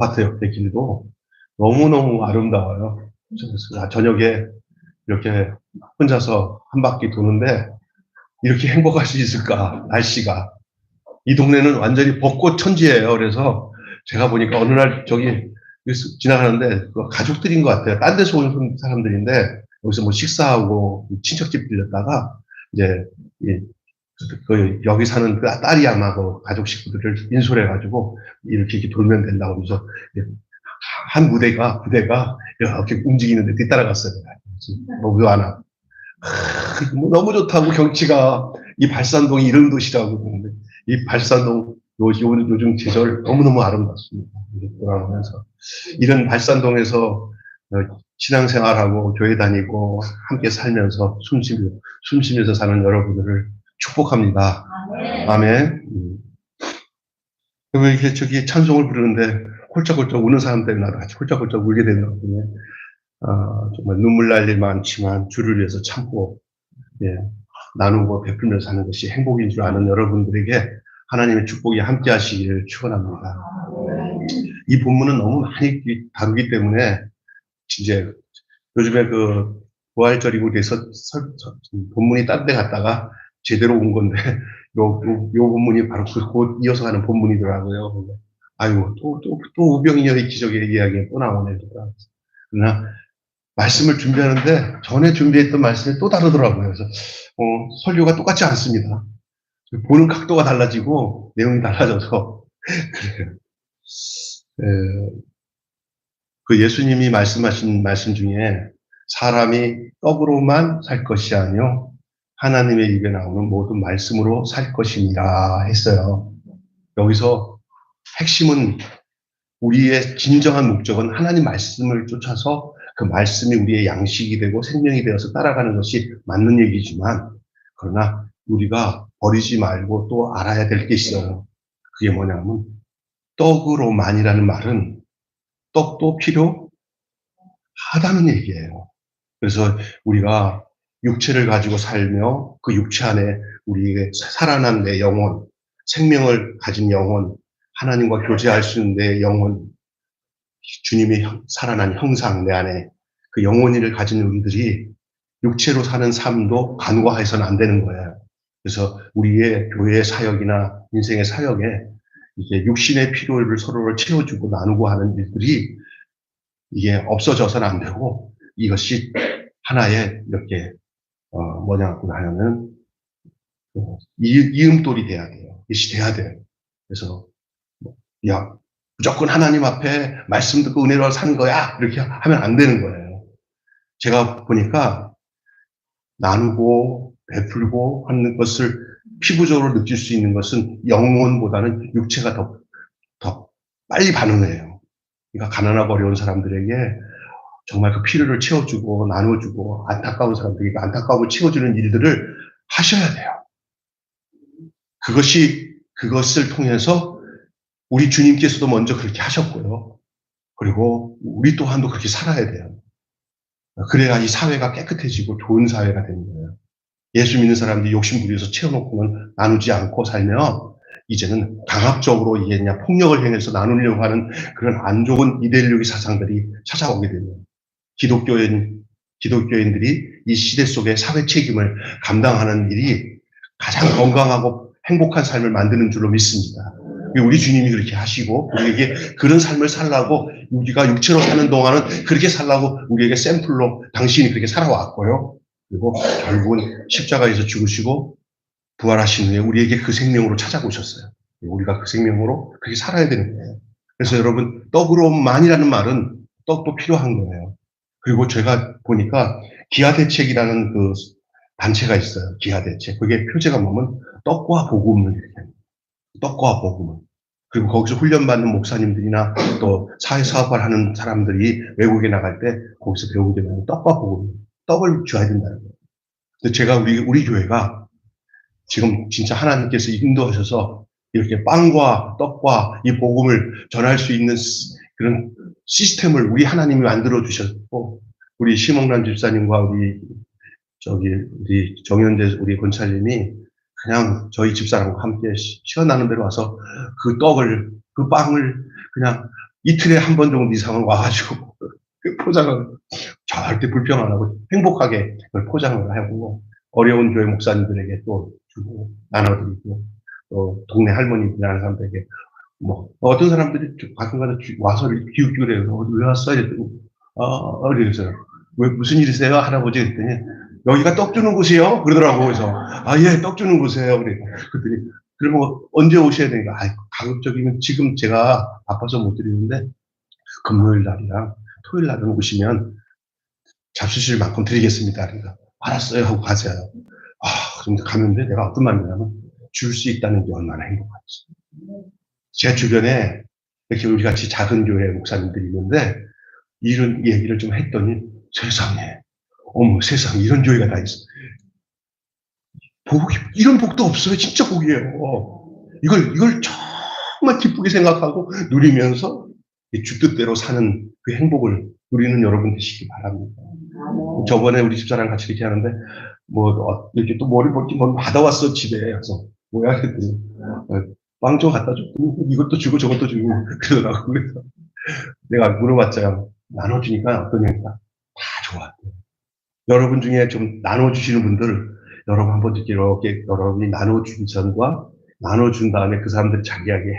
아파트 옆에 길도 너무너무 아름다워요. 그래서 저녁에 이렇게 혼자서 한 바퀴 도는데 이렇게 행복할 수 있을까, 날씨가. 이 동네는 완전히 벚꽃 천지예요. 그래서 제가 보니까 어느 날 저기 지나가는데 가족들인 것 같아요. 딴 데서 온 사람들인데 여기서 뭐 식사하고 친척집 들렸다가 이제 여기 사는 그 딸이 아마 그 가족 식구들을 인솔해가지고 이렇게 돌면 된다고 그래서 한 부대가 이렇게 움직이는데 뒤따라갔어요. 너무 하나. 너무 좋다고 경치가 이 발산동이 이런 도시라고 그러는데 이 발산동 요즘 계절 너무너무 아름답습니다. 돌아오면서 이런 발산동에서 신앙생활하고 교회 다니고 함께 살면서 숨쉬면서 사는 여러분들을 축복합니다. 아멘. 그리고 이렇게 저기 찬송을 부르는데 홀짝홀짝 우는 사람 때문에 나도 같이 홀짝홀짝 울게 되더라고요. 정말 눈물 날 일 많지만 주를 위해서 참고 나누고 베풀면서 사는 것이 행복인 줄 아는 여러분들에게 하나님의 축복이 함께 하시기를 축원합니다. 이 본문은 너무 많이 다루기 때문에 이제 요즘에 그 부활절이고 그래서 본문이 딴 데 갔다가 제대로 온 건데 요 본문이 바로 곧 이어서 가는 본문이더라고요. 아유 또 우병이의 기적의 이야기가 또 나오네. 그러나 말씀을 준비하는데 전에 준비했던 말씀이 또 다르더라고요. 그래서 설교가 똑같지 않습니다. 보는 각도가 달라지고 내용이 달라져서 그래요. 그 예수님이 말씀하신 말씀 중에 사람이 떡으로만 살 것이 아니요 하나님의 입에 나오는 모든 말씀으로 살 것이니라 했어요. 여기서 핵심은 우리의 진정한 목적은 하나님 말씀을 쫓아서 그 말씀이 우리의 양식이 되고 생명이 되어서 따라가는 것이 맞는 얘기지만 그러나 우리가 버리지 말고 또 알아야 될 게 있어요. 그게 뭐냐면 떡으로만이라는 말은 떡도 필요하다는 얘기예요. 그래서 우리가 육체를 가지고 살며 그 육체 안에 우리의 살아난 내 영혼, 생명을 가진 영혼, 하나님과 교제할 수 있는 내 영혼, 주님이 살아난 형상 내 안에 그 영혼이를 가진 우리들이 육체로 사는 삶도 간과해서는 안 되는 거예요. 그래서 우리의 교회의 사역이나 인생의 사역에 이게 육신의 필요를 서로를 채워주고 나누고 하는 일들이 이게 없어져서는 안 되고 이것이 하나의 이렇게 뭐냐고 하면은 이음돌이 돼야 돼요. 이것이 돼야 돼요. 그래서 야 무조건 하나님 앞에 말씀 듣고 은혜로 사는 거야 이렇게 하면 안 되는 거예요. 제가 보니까 나누고 베풀고 하는 것을 피부적으로 느낄 수 있는 것은 영혼보다는 육체가 더 빨리 반응해요. 그러니까 가난하고 어려운 사람들에게 정말 그 필요를 채워주고 나눠주고 안타까운 사람들에게 안타까움을 채워주는 일들을 하셔야 돼요. 그것을 통해서 우리 주님께서도 먼저 그렇게 하셨고요. 그리고 우리 또한도 그렇게 살아야 돼요. 그래야 이 사회가 깨끗해지고 좋은 사회가 되는 거예요. 예수 믿는 사람들이 욕심 부려서 채워놓고는 나누지 않고 살면 이제는 강압적으로 이게 그냥 폭력을 행해서 나누려고 하는 그런 안 좋은 이데올로기 사상들이 찾아오게 됩니다. 기독교인들이 이 시대 속의 사회 책임을 감당하는 일이 가장 건강하고 행복한 삶을 만드는 줄로 믿습니다. 우리 주님이 그렇게 하시고 우리에게 그런 삶을 살라고 우리가 육체로 사는 동안은 그렇게 살라고 우리에게 샘플로 당신이 그렇게 살아왔고요. 그리고 결국은 십자가에서 죽으시고 부활하신 후에 우리에게 그 생명으로 찾아오셨어요. 우리가 그 생명으로 그렇게 살아야 되는 거예요. 그래서 여러분 떡으로만이라는 말은 떡도 필요한 거예요. 그리고 제가 보니까 기아대책이라는 그 단체가 있어요. 기아대책. 그게 표제가 뭐면 떡과 복음을 이렇게 합니다. 떡과 복음을. 그리고 거기서 훈련받는 목사님들이나 또 사회사업을 하는 사람들이 외국에 나갈 때 거기서 배우게 되면 떡과 복음, 떡을 줘야 된다는 거예요. 근데 제가 우리 교회가 지금 진짜 하나님께서 인도하셔서 이렇게 빵과 떡과 이 복음을 전할 수 있는 그런 시스템을 우리 하나님이 만들어 주셨고 우리 심홍란 집사님과 우리 정현재 우리 권찰님이 그냥 저희 집사람과 함께 시원하는 데로 와서 그 떡을 그 빵을 그냥 이틀에 한 번 정도 이상은 와가지고 포장을 절대 불평 안 하고 행복하게 그걸 포장을 하고 어려운 교회 목사님들에게 또 주고 나눠드리고 또 동네 할머니들이라는 사람들에게 뭐 어떤 사람들이 가끔가다 와서 기웃기웃 해요. 왜 왔어? 이랬더니 그래서요. 왜 무슨 일이세요? 할아버지 그랬더니 여기가 떡 주는 곳이요? 그러더라고. 그래서 예, 떡 주는 곳이에요. 그랬더니 그러면 언제 오셔야 되니까 가급적이면 지금 제가 바빠서 못 드리는데 금요일 날이랑 토요일 날은 오시면 잡수실 만큼 드리겠습니다. 그러니까 알았어요 하고 가세요. 그런데 가는데 내가 어떤 말이냐면 줄 수 있다는 게 얼마나 행복한지. 제 주변에 이렇게 우리 같이 작은 교회 목사님들이 있는데 이런 얘기를 좀 했더니 세상에 어머 세상에 이런 교회가 다 있어. 이런 복도 없어요. 진짜 복이에요. 이걸 정말 기쁘게 생각하고 누리면서 주 뜻대로 사는 그 행복을 누리는 여러분 되시기 바랍니다. 저번에 우리 집사람 같이 이렇게 하는데 이렇게 또 머리 벗기 받아왔어 집에. 그래서 뭐야 했더니 빵 좀 갖다 줬더니 이것도 주고 저것도 주고 그러더라고. 그래서 내가 물어봤잖아. 나눠주니까 어떠냐니까 다 좋아. 여러분 중에 좀 나눠주시는 분들 여러분 한번 이렇게 여러분이 나눠준 전과 나눠준 다음에 그 사람들이 자기에게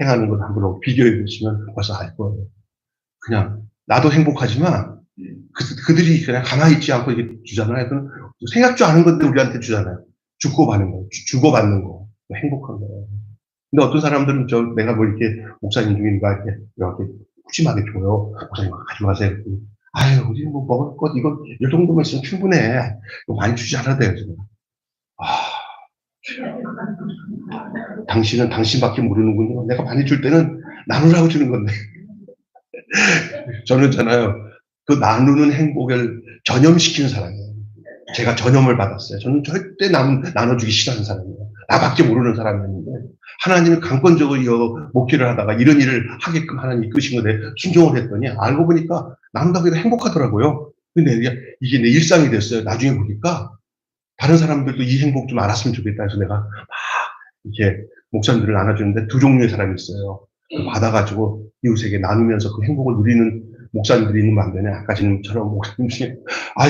행하는 걸 한번 비교해 보시면 벌써 알 거예요. 그냥 나도 행복하지만 그들이 그냥 가만히 있지 않고 이렇게 주잖아요. 생각도 안 하는 건데 우리한테 주잖아요. 주고받는 거, 주고받는 거 행복한 거예요. 근데 어떤 사람들은 내가 이렇게 목사님 중에 이렇게 푸짐하게 줘요. 목사님 가져가세요. 아유, 우리 먹을 것, 이 정도면 있으면 충분해. 많이 주지 않아도 돼요, 지금. 당신은 당신밖에 모르는군요. 내가 많이 줄 때는 나누라고 주는 건데. 저는 그 나누는 행복을 전염시키는 사람이에요. 제가 전염을 받았어요. 저는 절대 나눠주기 싫어하는 사람이에요. 나밖에 모르는 사람이었는데 하나님이 강권적으로 목회를 하다가 이런 일을 하게끔 하나님이 이끄신 건데 순종을 했더니 알고 보니까 나눈다고 해도 행복하더라고요. 근데 이게 내 일상이 됐어요. 나중에 보니까 다른 사람들도 이 행복 좀 알았으면 좋겠다 해서 내가 막 이렇게 목사님들을 나눠주는데 두 종류의 사람이 있어요. 받아가지고 이웃에게 나누면서 그 행복을 누리는 목사님들이 있는 반면에 아까 지금처럼 목사님 중에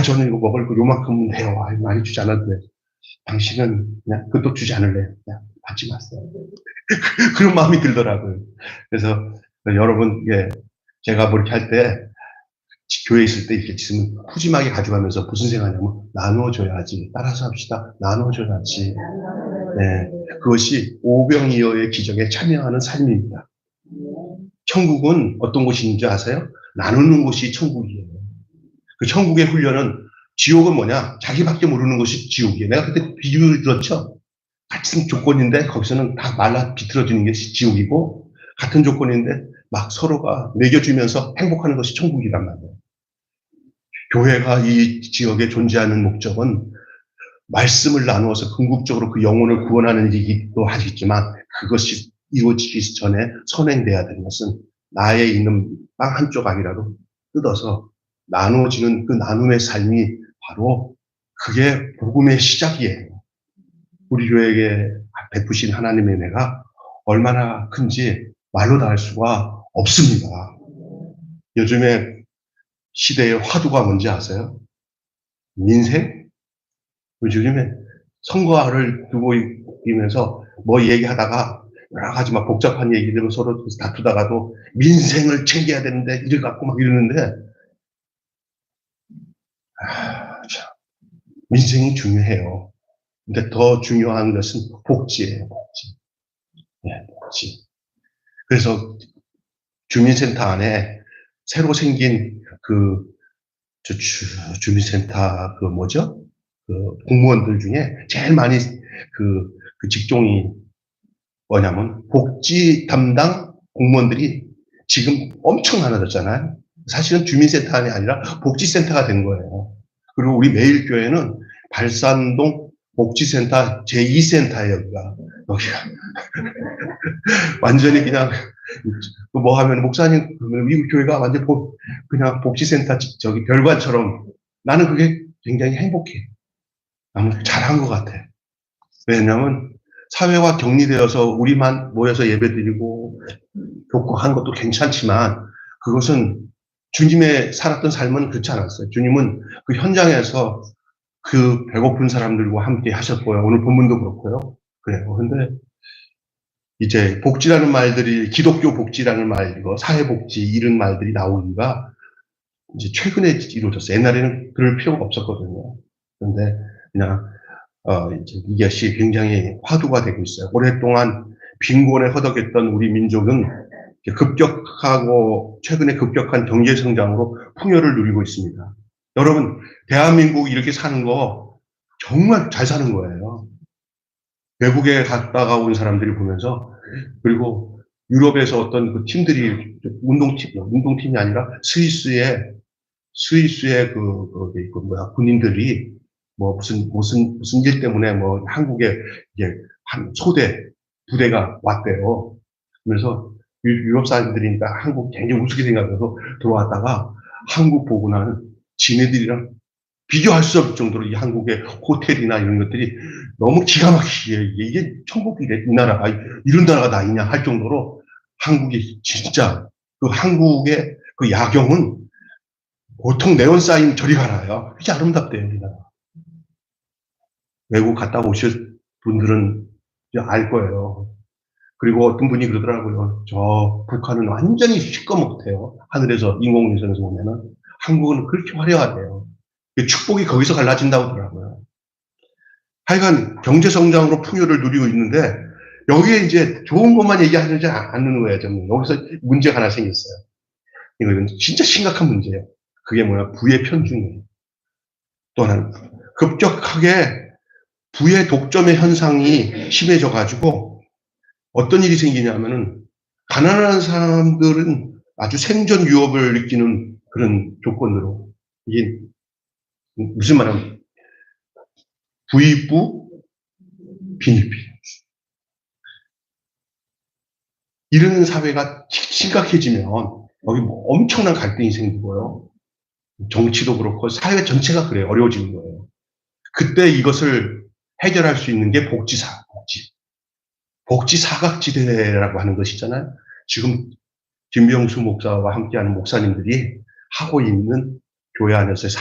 저는 이거 먹을 거 요만큼은 해요. 많이 주지 않아도 돼. 당신은 그냥 그것도 주지 않을래요. 그냥 받지 마세요. 그런 마음이 들더라고요. 그래서 여러분 제가 뭐 이렇게 할 때 교회에 있을 때 이렇게 있으면 푸짐하게 가져가면서 무슨 생각하냐면 나눠줘야지. 따라서 합시다. 나눠줘야지. 네, 그것이 오병이어의 기적에 참여하는 삶입니다. 천국은 어떤 곳인지 아세요? 나누는 곳이 천국이에요. 그 천국의 훈련은 지옥은 뭐냐? 자기밖에 모르는 것이 지옥이에요. 내가 그때 비유를 들었죠? 같은 조건인데 거기서는 다 말라 비틀어지는 게 지옥이고 같은 조건인데 막 서로가 먹여주면서 행복하는 것이 천국이란 말이에요. 교회가 이 지역에 존재하는 목적은 말씀을 나누어서 궁극적으로 그 영혼을 구원하는 일이기도 하겠지만 그것이 이루어지기 전에 선행돼야 되는 것은 나에 있는 빵 한쪽 아니라도 뜯어서 나눠지는 그 나눔의 삶이 바로 그게 복음의 시작이에요. 우리 교회에게 베푸신 하나님의 은혜가 얼마나 큰지 말로 다 할 수가 없습니다. 요즘에 시대의 화두가 뭔지 아세요? 민생? 요즘에 선거를 두고 있면서 뭐 얘기하다가 여러 가지 막 복잡한 얘기들 서로 다투다가도 민생을 챙겨야 되는데 이래 갖고 막 이러는데 민생이 중요해요. 근데 더 중요한 것은 복지예요. 복지. 네, 복지. 그래서 주민센터 안에 새로 생긴 주민센터 공무원들 중에 제일 많이 그 직종이 뭐냐면 복지 담당 공무원들이 지금 엄청 많아졌잖아요. 사실은 주민센터 안이 아니라 복지센터가 된 거예요. 그리고 우리 매일교회는 발산동 복지센터 제2센터예요, 여기가. 완전히 그냥, 뭐 하면, 목사님, 미국 교회가 완전 그냥 복지센터, 별관처럼. 나는 그게 굉장히 행복해. 나는 잘한 것 같아. 왜냐면, 사회와 격리되어서 우리만 모여서 예배드리고 교육한 것도 괜찮지만 그것은 주님의 살았던 삶은 그렇지 않았어요. 주님은 그 현장에서 그 배고픈 사람들과 함께 하셨고요. 오늘 본문도 그렇고요. 그래요. 근데 이제 복지라는 말들이 기독교 복지라는 말, 이거 사회복지 이런 말들이 나오기가 이제 최근에 이루어졌어요. 옛날에는 그럴 필요가 없었거든요. 그런데 그냥 이제 이것이 굉장히 화두가 되고 있어요. 오랫동안 빈곤에 허덕였던 우리 민족은 급격하고 최근에 급격한 경제 성장으로 풍요를 누리고 있습니다. 여러분, 대한민국 이렇게 사는 거 정말 잘 사는 거예요. 외국에 갔다가 온 사람들이 보면서, 그리고 유럽에서 어떤 그 팀들이 운동팀이 아니라 스위스의 군인들이 뭐 무슨 일 때문에 뭐 한국에 이제 한 부대가 왔대요. 그래서 유럽 사람들이니까 한국 굉장히 우습게 생각해서 들어왔다가 한국 보고 나는 지네들이랑 비교할 수 없을 정도로 이 한국의 호텔이나 이런 것들이 너무 기가 막히게 이게 천국이래, 이 나라가 이런 나라가 다 있냐 할 정도로 한국이 진짜 그 한국의 그 야경은 보통 네온 사인 저리 가라요. 진짜 아름답대요, 우리나라. 외국 갔다 오실 분들은 알 거예요. 그리고 어떤 분이 그러더라고요. 저 북한은 완전히 시꺼멓대요. 하늘에서 인공위성에서 보면은 한국은 그렇게 화려하대요. 축복이 거기서 갈라진다고 하더라고요. 하여간 경제성장으로 풍요를 누리고 있는데 여기에 이제 좋은 것만 얘기하지 않는 거예요. 저는 여기서 문제가 하나 생겼어요. 이건 진짜 심각한 문제예요. 그게 뭐야? 부의 편중이에요. 또 하나는 급격하게 부의 독점의 현상이 심해져가지고 어떤 일이 생기냐면은 가난한 사람들은 아주 생존 위협을 느끼는 그런 조건으로 이게 무슨 말하면 부익부 빈익빈 이런 사회가 심각해지면 여기 뭐 엄청난 갈등이 생기고요. 정치도 그렇고 사회 전체가 그래요. 어려워지는 거예요. 그때 이것을 해결할 수 있는 게 복지 사각지대라고 하는 것이잖아요. 지금 김병수 목사와 함께하는 목사님들이 하고 있는 교회 안에서의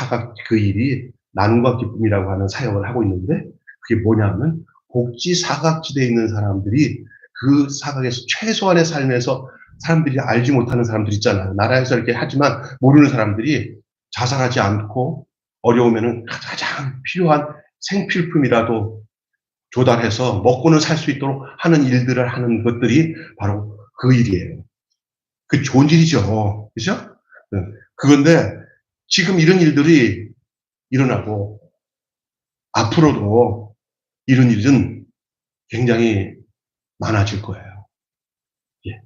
그 일이 나눔과 기쁨이라고 하는 사역을 하고 있는데 그게 뭐냐면 복지 사각지대에 있는 사람들이 그 사각에서 최소한의 삶에서 사람들이 알지 못하는 사람들 있잖아요. 나라에서 이렇게 하지만 모르는 사람들이 자살하지 않고 어려우면은 가장 필요한 생필품이라도 조달해서 먹고는 살 수 있도록 하는 일들을 하는 것들이 바로 그 일이에요. 그 좋은 일이죠. 그죠? 그건데 지금 이런 일들이 일어나고 앞으로도 이런 일은 굉장히 많아질 거예요. 예.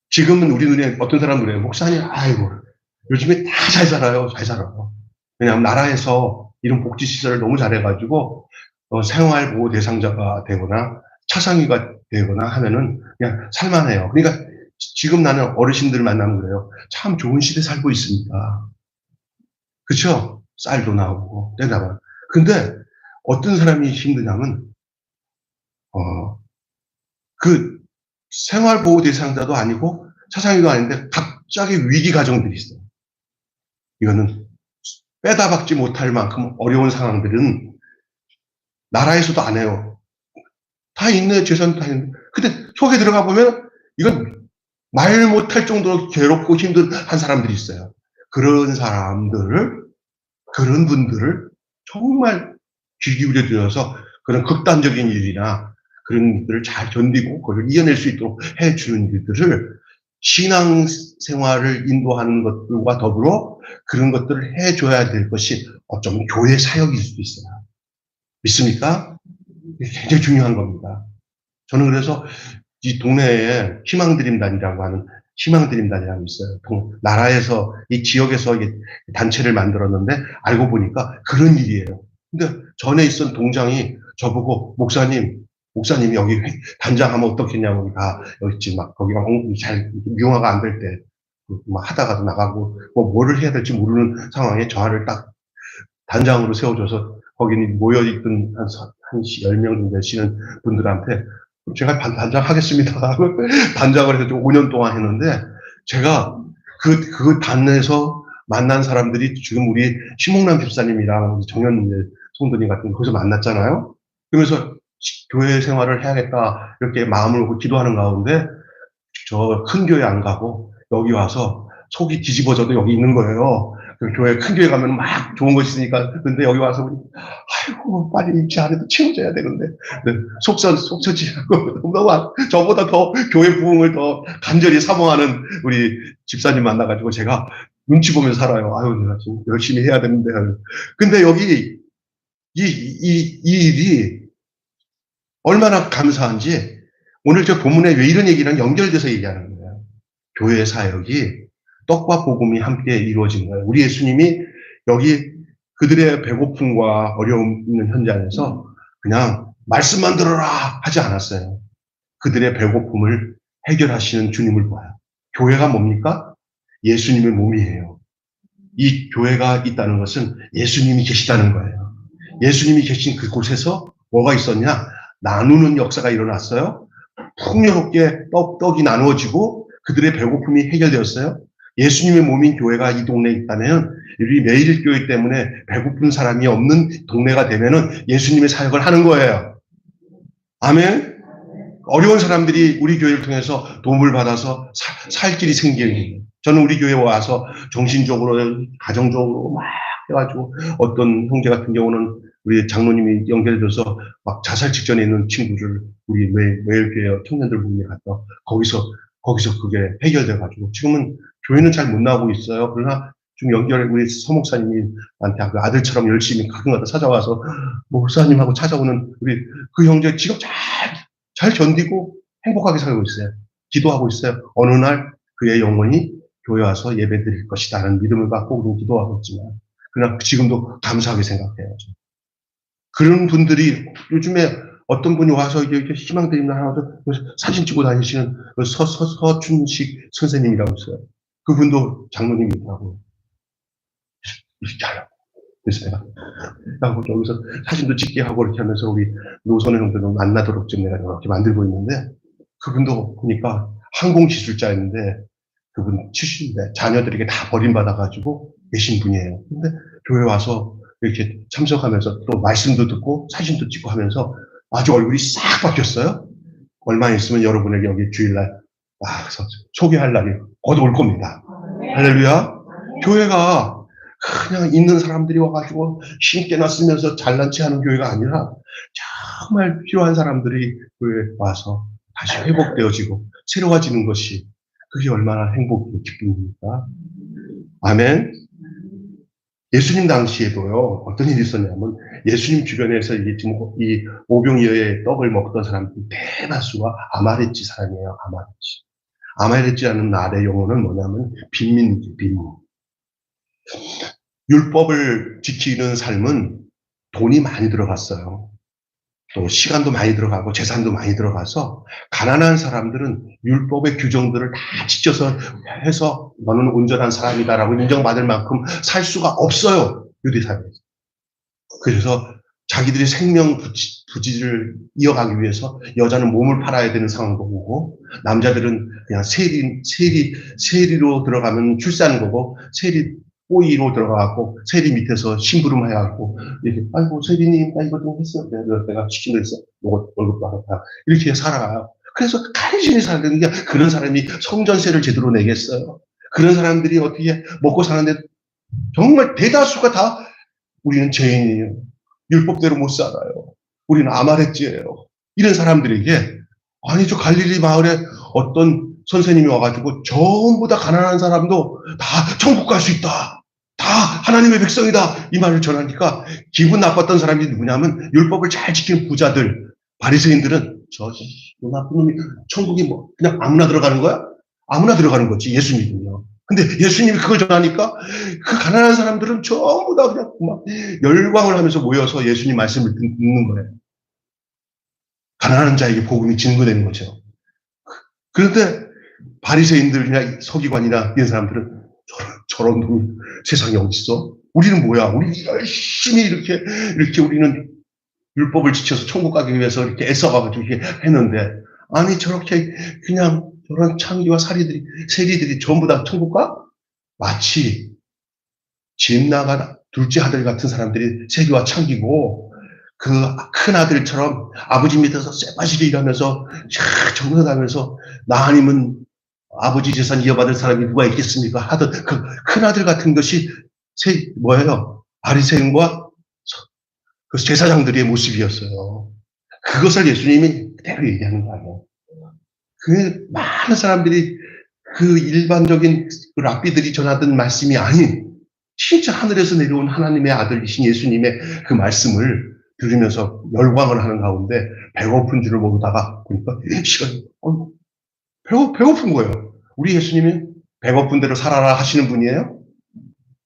지금은 우리 눈에 어떤 사람들은 목사님, 아이고, 요즘에 다 잘 살아요. 잘 살아요. 왜냐하면 나라에서 이런 복지시설을 너무 잘해가지고 생활보호 대상자가 되거나 차상위가 되거나 하면은 그냥 살만해요. 그러니까 지금 나는 어르신들 만나면 그래요. 참 좋은 시대 살고 있습니다. 그쵸? 쌀도 나오고, 내다가. 근데 어떤 사람이 힘드냐면, 그 생활보호 대상자도 아니고 차상위도 아닌데 갑자기 위기 가정들이 있어요. 이거는 빼다 박지 못할 만큼 어려운 상황들은 나라에서도 안 해요. 다 있네, 재산 다 있네. 근데 속에 들어가 보면 이건 말 못할 정도로 괴롭고 힘든 한 사람들이 있어요. 그런 그런 분들을 정말 귀 기울여 들여서 그런 극단적인 일이나 그런 일들을 잘 견디고 그걸 이겨낼 수 있도록 해주는 일들을 신앙생활을 인도하는 것들과 더불어 그런 것들을 해줘야 될 것이 어쩌면 교회 사역일 수도 있어요. 믿습니까? 굉장히 중요한 겁니다. 저는 그래서 이 동네에 희망드림단이라고 하는 희망드림단이라고 있어요. 나라에서 이 지역에서 단체를 만들었는데 알고 보니까 그런 일이에요. 근데 전에 있던 동장이 저보고 목사님이 여기 단장하면 어떻겠냐고 다 여기 지금 막 거기가 잘 미용화가 안 될 때 막 하다가도 나가고 뭐 뭐를 해야 될지 모르는 상황에 저를 딱 단장으로 세워줘서 거기는 모여있던 한 10명 정도 되시는 분들한테 제가 단장하겠습니다. 단장을 해서 5년 동안 했는데, 제가 그 단에서 만난 사람들이 지금 우리 심홍남 집사님이랑 정현 성도님 같은 거 거기서 만났잖아요. 그러면서 교회 생활을 해야겠다 이렇게 마음을 먹고 기도하는 가운데 저 큰 교회 안 가고 여기 와서 속이 뒤집어져도 여기 있는 거예요. 그 교회, 큰 교회 가면 막 좋은 거 있으니까. 근데 여기 와서 우리, 아이고, 빨리 입지 안에도 채워져야 되는데. 네, 속처지하고, 너무, 저보다 더 교회 부흥을 더 간절히 사모하는 우리 집사님 만나가지고 제가 눈치 보면서 살아요. 아유, 내가 지금 열심히 해야 되는데. 근데 여기, 이 일이 얼마나 감사한지 오늘 저 본문에 왜 이런 얘기랑 연결돼서 얘기하는 거예요. 교회 사역이 떡과 복음이 함께 이루어진 거예요. 우리 예수님이 여기 그들의 배고픔과 어려움 있는 현장에서 그냥 말씀만 들어라 하지 않았어요. 그들의 배고픔을 해결하시는 주님을 봐요. 교회가 뭡니까? 예수님의 몸이에요. 이 교회가 있다는 것은 예수님이 계시다는 거예요. 예수님이 계신 그곳에서 뭐가 있었냐? 나누는 역사가 일어났어요. 풍요롭게 떡이 나누어지고 그들의 배고픔이 해결되었어요. 예수님의 몸인 교회가 이 동네에 있다면 우리 매일교회 때문에 배고픈 사람이 없는 동네가 되면은 예수님의 사역을 하는 거예요. 아멘. 어려운 사람들이 우리 교회를 통해서 도움을 받아서 살 길이 생기는. 저는 우리 교회에 와서 정신적으로, 가정적으로 막 해가지고 어떤 형제 같은 경우는 우리 장로님이 연결돼서 막 자살 직전에 있는 친구를 우리 매일교회 청년들 부분에 갔다 거기서 그게 해결돼가지고 지금은 교회는 잘 못 나오고 있어요. 그러나 좀 우리 서목사님한테 그 아들처럼 열심히 가끔가다 찾아와서 목사님하고 찾아오는 우리 그 형제 지금 잘 견디고 행복하게 살고 있어요. 기도하고 있어요. 어느 날 그의 영혼이 교회 와서 예배 드릴 것이다라는 믿음을 갖고 우리는 기도하고 있지만 그러나 지금도 감사하게 생각해요. 그런 분들이 요즘에 어떤 분이 와서 이렇게 희망드립니다 하면서 사진 찍고 다니시는 서춘식 선생님이라고 있어요. 그분도 장로님이라고 이렇게 하라고. 그래서 내가 여기서 사진도 찍게 하고 이렇게 하면서 우리 노선의 형들을 만나도록 좀 내가 이렇게 만들고 있는데 그분도 보니까 항공기술자였는데 그분 70대 자녀들에게 다 버림받아가지고 계신 분이에요. 근데 교회 와서 이렇게 참석하면서 또 말씀도 듣고 사진도 찍고 하면서 아주 얼굴이 싹 바뀌었어요. 얼마 있으면 여러분에게 여기 주일날 소개할 날이 곧 올 겁니다. 할렐루야. 교회가 그냥 있는 사람들이 와가지고 힘께나 쓰면서 잘난 체 하는 교회가 아니라 정말 필요한 사람들이 교회에 와서 다시 회복되어지고 새로워지는 것이 그게 얼마나 행복이고 기쁨입니까? 아멘. 예수님 당시에도요, 어떤 일이 있었냐면, 예수님 주변에서 이 오병이어의 떡을 먹던 사람들이 대다수가 아마레치 사람이에요, 아마레치. 아마레치라는 나라의 용어는 뭐냐면, 빈민이지, 빈민. 율법을 지키는 삶은 돈이 많이 들어갔어요. 또 시간도 많이 들어가고 재산도 많이 들어가서 가난한 사람들은 율법의 규정들을 다 지켜서 해서 너는 온전한 사람이다라고 인정받을 만큼 살 수가 없어요. 유대사회에서. 그래서 자기들이 생명 부지를 이어가기 위해서 여자는 몸을 팔아야 되는 상황도 오고 남자들은 그냥 세리로 들어가면 출산한 거고 꼬이로 들어가고 세리 밑에서 심부름해야 하고 이렇게 아이고 세리님 나 이거 좀 했어 내가 치킨 했어 이거 월급 받았다 이렇게 살아가요. 그래서 간신히 살는 게 그런 사람이 성전세를 제대로 내겠어요. 그런 사람들이 어떻게 먹고 사는데 정말 대다수가 다 우리는 죄인이에요. 율법대로 못 살아요. 우리는 아마렉지예요. 이런 사람들에게 아니 저 갈릴리 마을에 어떤 선생님이 와가지고 전부 다 가난한 사람도 다 천국 갈 수 있다. 다 하나님의 백성이다. 이 말을 전하니까 기분 나빴던 사람이 누구냐면 율법을 잘 지키는 부자들, 바리새인들은 저 나쁜 놈이 천국이 뭐 그냥 아무나 들어가는 거야? 아무나 들어가는 거지 예수 믿으면. 근데 예수님이 그걸 전하니까 그 가난한 사람들은 전부 다 그냥 막 열광을 하면서 모여서 예수님 말씀을 듣는 거예요. 가난한 자에게 복음이 증거되는 거죠. 그런데 바리새인들이나 서기관이나 이런 사람들은 저런 놈이 세상에 어딨어? 우리는 뭐야? 우리 열심히 이렇게 우리는 율법을 지켜서 천국 가기 위해서 이렇게 애써가지고 이렇게 했는데, 아니, 저렇게 그냥 저런 창기와 세리들이 전부 다 천국 가? 마치 집 나간 둘째 아들 같은 사람들이 세리와 창기고, 그 큰 아들처럼 아버지 밑에서 쇠바지를 일하면서 정성하면서 나 아니면 아버지 재산 이어받을 사람이 누가 있겠습니까? 하던 그 큰 아들 같은 것이 뭐예요? 바리새인과 그 제사장들의 모습이었어요. 그것을 예수님이 그대로 얘기하는 거예요. 그 많은 사람들이 그 일반적인 그 랍비들이 전하던 말씀이 아닌 진짜 하늘에서 내려온 하나님의 아들이신 예수님의 그 말씀을 들으면서 열광을 하는 가운데 배고픈 줄을 모르다가 보니까 시간이 배고픈 거예요. 우리 예수님이 배고픈 대로 살아라 하시는 분이에요?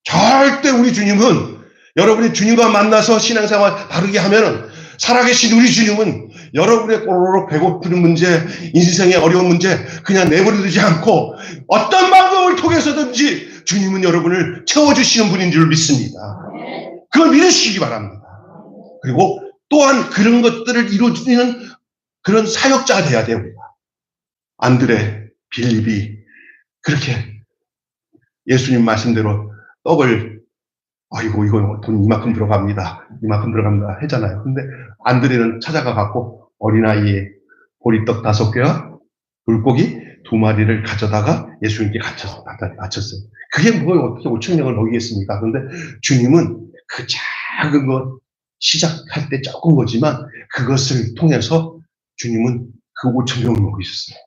절대 우리 주님은 여러분이 주님과 만나서 신앙생활 바르게 하면은 살아계신 우리 주님은 여러분의 꼬르륵 배고픈 문제, 인생의 어려운 문제 그냥 내버려두지 않고 어떤 방법을 통해서든지 주님은 여러분을 채워주시는 분인 줄 믿습니다. 그걸 믿으시기 바랍니다. 그리고 또한 그런 것들을 이루어주는 그런 사역자가 돼야 돼요. 우리가. 안드레, 빌립이 그렇게 예수님 말씀대로 떡을 아이고 이거 돈 이만큼 들어갑니다. 하잖아요. 근데 안드레는 찾아가 갖고 어린아이의 보리떡 5개와 물고기 2마리를 가져다가 예수님께 바쳤어요. 그게 뭐 어떻게 5,000명을 먹이겠습니까? 그런데 주님은 그 작은 것 시작할 때 조금 거지만 그것을 통해서 주님은 그 5,000명을 먹이셨어요.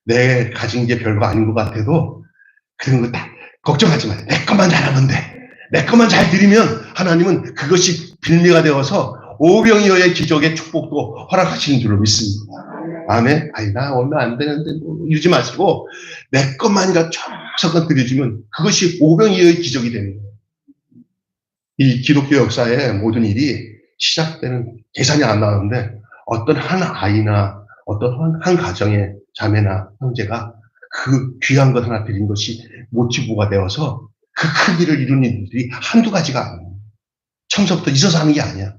내 가진 게 별거 아닌 것 같아도 그런 거 다 걱정하지 마요. 내 것만 잘하면 돼. 내 것만 잘 드리면 하나님은 그것이 빌미가 되어서 오병이어의 기적의 축복도 허락하시는 줄로 믿습니다. 아멘. 아니 나 얼마 안 되는데 뭐 이러지 마시고 내 것만이라 조금만 드려주면 그것이 오병이어의 기적이 되는 거예요. 이 기독교 역사의 모든 일이 시작되는 계산이 안 나오는데 어떤 한 아이나 어떤 한 가정의 자매나 형제가 그 귀한 것 하나 드린 것이 모티브가 되어서 그 크기를 이루는 일들이 한두 가지가 아니에요. 처음부터 있어서 하는 게 아니야.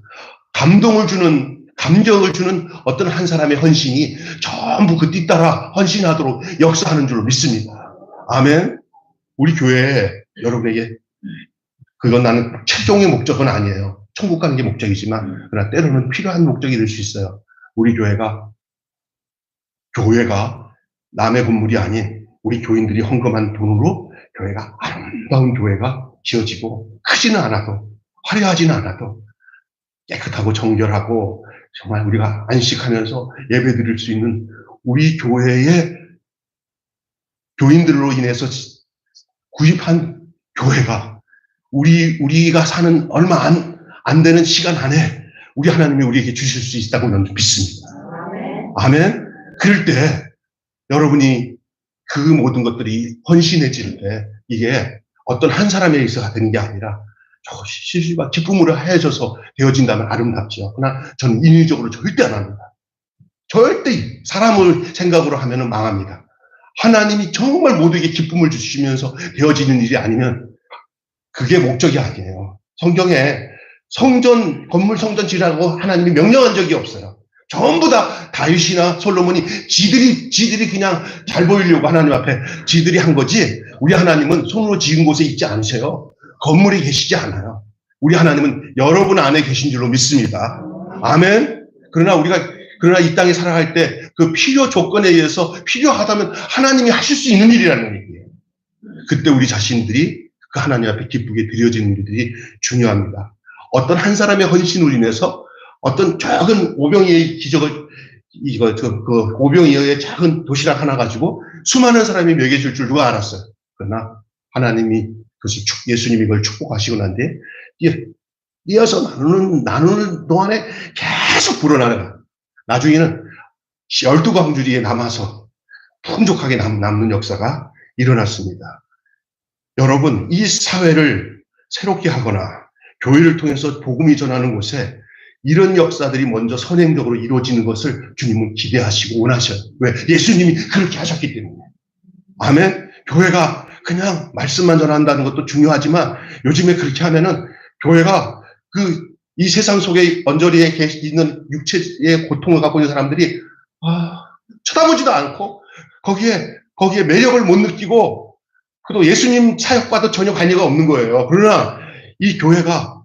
감정을 주는 어떤 한 사람의 헌신이 전부 그 뒤따라 헌신하도록 역사하는 줄로 믿습니다. 아멘. 우리 교회에 여러분에게 그건 나는 최종의 목적은 아니에요. 천국 가는 게 목적이지만 그러나 때로는 필요한 목적이 될 수 있어요. 우리 교회가 남의 건물이 아닌 우리 교인들이 헌금한 돈으로 교회가 아름다운 교회가 지어지고 크지는 않아도 화려하지는 않아도 깨끗하고 정결하고 정말 우리가 안식하면서 예배 드릴 수 있는 우리 교회의 교인들로 인해서 구입한 교회가 우리가 사는 얼마 안 되는 시간 안에 우리 하나님이 우리에게 주실 수 있다고 저는 믿습니다. 아멘. 그럴 때 여러분이 그 모든 것들이 헌신해질 때 이게 어떤 한 사람에 의해서가 되는 게 아니라 실수가 기쁨으로 하여져서 되어진다면 아름답지요. 그러나 저는 인위적으로 절대 안 합니다. 절대 사람을 생각으로 하면 망합니다. 하나님이 정말 모두에게 기쁨을 주시면서 되어지는 일이 아니면 그게 목적이 아니에요. 성경에 건물 성전 지으라고 하나님이 명령한 적이 없어요. 전부 다 다윗이나 솔로몬이 지들이 그냥 잘 보이려고 하나님 앞에 지들이 한 거지 우리 하나님은 손으로 지은 곳에 있지 않으셔요. 건물에 계시지 않아요. 우리 하나님은 여러분 안에 계신 줄로 믿습니다. 아멘. 그러나 이 땅에 살아갈 때 그 필요 조건에 의해서 필요하다면 하나님이 하실 수 있는 일이라는 얘기예요. 그때 우리 자신들이 그 하나님 앞에 기쁘게 드려지는 일들이 중요합니다. 어떤 한 사람의 헌신으로 인해서 어떤 작은 오병이어의 기적을 오병이어의 작은 도시락 하나 가지고 수많은 사람이 먹여줄 줄 누가 알았어요. 그러나 하나님이 예수님이 그걸 축복하시고 난 뒤에 이어서 나누는 동안에 계속 불어나는 거예요. 나중에는 12광주리에 남아서 풍족하게 남는 역사가 일어났습니다. 여러분, 이 사회를 새롭게 하거나 교회를 통해서 복음이 전하는 곳에 이런 역사들이 먼저 선행적으로 이루어지는 것을 주님은 기대하시고 원하셔요. 왜? 예수님이 그렇게 하셨기 때문에. 아멘. 교회가 그냥 말씀만 전한다는 것도 중요하지만 요즘에 그렇게 하면은 교회가 이 세상 속에 언저리에 있는 육체의 고통을 갖고 있는 사람들이 쳐다보지도 않고 거기에 매력을 못 느끼고 또 예수님 사역과도 전혀 관계가 없는 거예요. 그러나 이 교회가